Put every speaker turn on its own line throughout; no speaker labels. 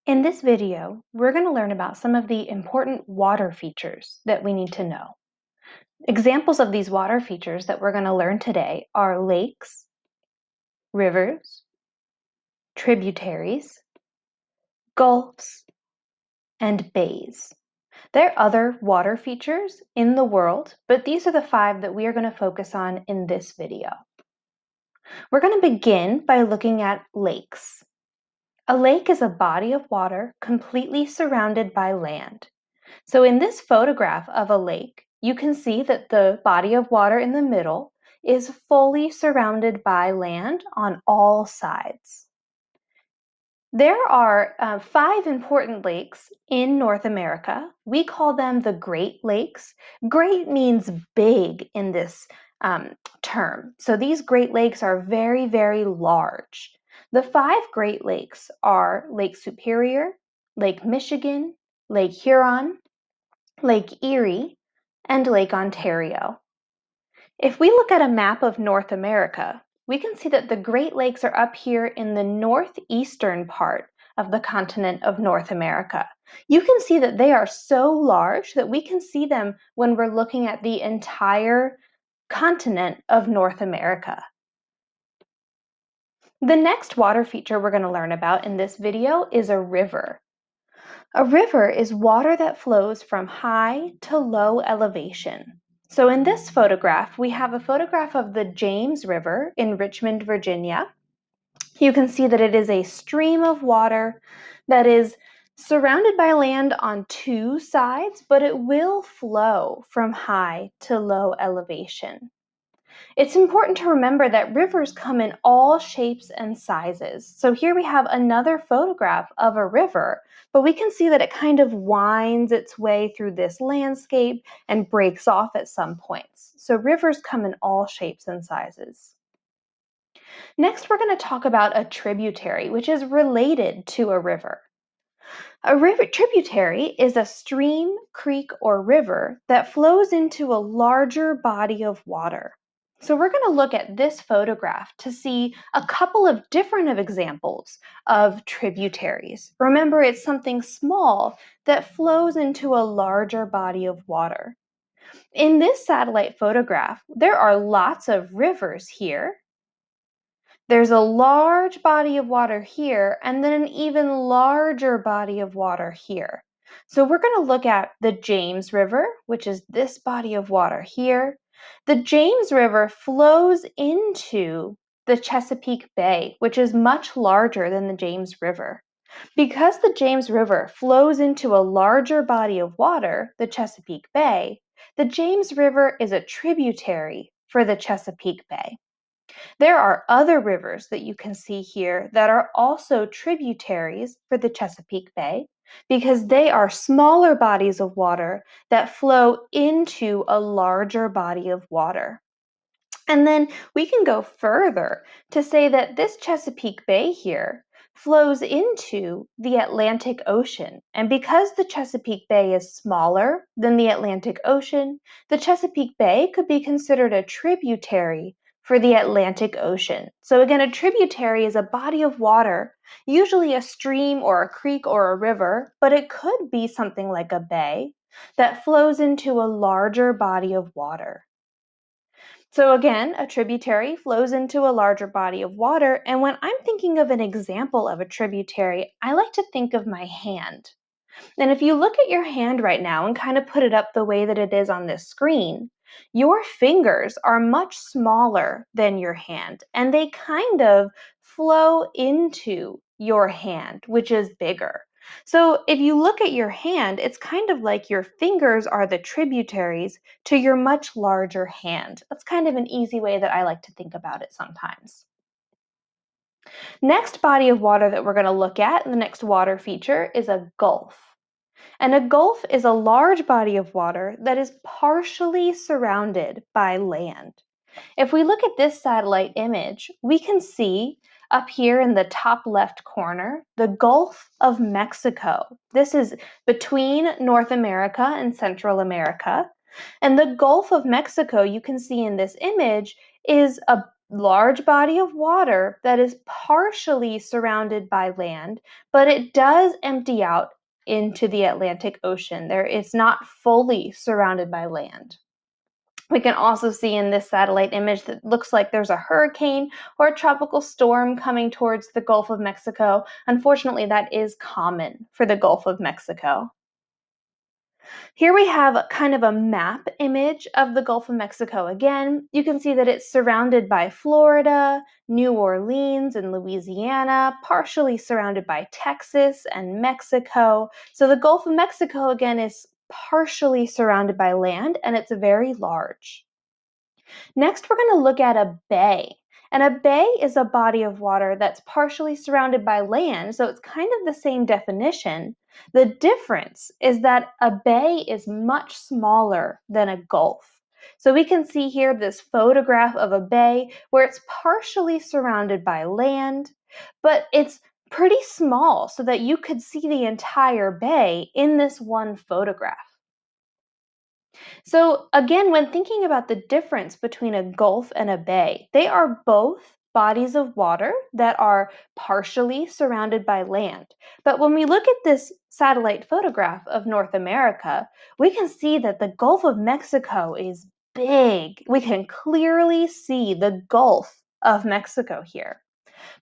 In this video, we're going to learn about some of the important water features that we need to know. Examples of these water features that we're going to learn today are lakes, rivers, tributaries, gulfs, and bays. There are other water features in the world, but these are the 5 that we are going to focus on in this video. We're going to begin by looking at lakes. A lake is a body of water completely surrounded by land. So in this photograph of a lake, you can see that the body of water in the middle is fully surrounded by land on all sides. There are 5 important lakes in North America. We call them the Great Lakes. Great means big in this term. So these Great Lakes are very, very large. The 5 Great Lakes are Lake Superior, Lake Michigan, Lake Huron, Lake Erie, and Lake Ontario. If we look at a map of North America, we can see that the Great Lakes are up here in the northeastern part of the continent of North America. You can see that they are so large that we can see them when we're looking at the entire continent of North America. The next water feature we're going to learn about in this video is a river. A river is water that flows from high to low elevation. So in this photograph, we have a photograph of the James River in Richmond, Virginia. You can see that it is a stream of water that is surrounded by land on 2 sides, but it will flow from high to low elevation. It's important to remember that rivers come in all shapes and sizes. So here we have another photograph of a river, but we can see that it kind of winds its way through this landscape and breaks off at some points. So rivers come in all shapes and sizes. Next, we're going to talk about a tributary, which is related to a river. A river tributary is a stream, creek, or river that flows into a larger body of water. So we're going to look at this photograph to see a couple of different examples of tributaries. Remember, it's something small that flows into a larger body of water. In this satellite photograph, there are lots of rivers here. There's a large body of water here, and then an even larger body of water here. So we're going to look at the James River, which is this body of water here. The James River flows into the Chesapeake Bay, which is much larger than the James River. Because the James River flows into a larger body of water, the Chesapeake Bay, the James River is a tributary for the Chesapeake Bay. There are other rivers that you can see here that are also tributaries for the Chesapeake Bay because they are smaller bodies of water that flow into a larger body of water. And then we can go further to say that this Chesapeake Bay here flows into the Atlantic Ocean. And because the Chesapeake Bay is smaller than the Atlantic Ocean, the Chesapeake Bay could be considered a tributary for the Atlantic Ocean. So again, a tributary is a body of water, usually a stream or a creek or a river, but it could be something like a bay that flows into a larger body of water. So again, a tributary flows into a larger body of water, and when I'm thinking of an example of a tributary, I like to think of my hand. And if you look at your hand right now and kind of put it up the way that it is on this screen, your fingers are much smaller than your hand, and they kind of flow into your hand, which is bigger. So if you look at your hand, it's kind of like your fingers are the tributaries to your much larger hand. That's kind of an easy way that I like to think about it sometimes. Next body of water that we're going to look at, the next water feature, is a gulf. And a gulf is a large body of water that is partially surrounded by land. If we look at this satellite image, we can see up here in the top left corner, the Gulf of Mexico. This is between North America and Central America. And the Gulf of Mexico, you can see in this image, is a large body of water that is partially surrounded by land, but it does empty out into the Atlantic Ocean. It's not fully surrounded by land. We can also see in this satellite image that looks like there's a hurricane or a tropical storm coming towards the Gulf of Mexico. Unfortunately, that is common for the Gulf of Mexico. Here we have kind of a map image of the Gulf of Mexico again. You can see that it's surrounded by Florida, New Orleans, and Louisiana, partially surrounded by Texas and Mexico. So the Gulf of Mexico again is partially surrounded by land, and it's very large. Next, we're going to look at a bay. And a bay is a body of water that's partially surrounded by land, so it's kind of the same definition. The difference is that a bay is much smaller than a gulf. So we can see here this photograph of a bay where it's partially surrounded by land, but it's pretty small so that you could see the entire bay in this one photograph. So again, when thinking about the difference between a gulf and a bay, they are both bodies of water that are partially surrounded by land. But when we look at this satellite photograph of North America, we can see that the Gulf of Mexico is big. We can clearly see the Gulf of Mexico here.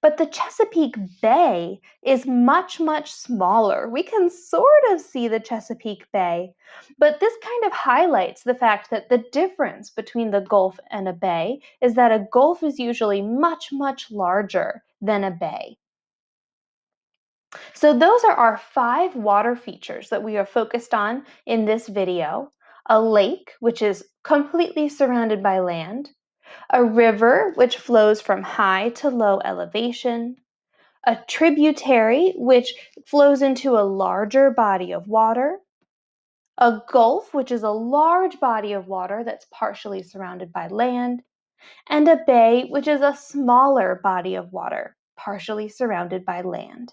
But the Chesapeake Bay is much, much smaller. We can sort of see the Chesapeake Bay, but this kind of highlights the fact that the difference between the Gulf and a bay is that a gulf is usually much, much larger than a bay. So those are our 5 water features that we are focused on in this video. A lake, which is completely surrounded by land. A river, which flows from high to low elevation. A tributary, which flows into a larger body of water. A gulf, which is a large body of water that's partially surrounded by land. And a bay, which is a smaller body of water, partially surrounded by land.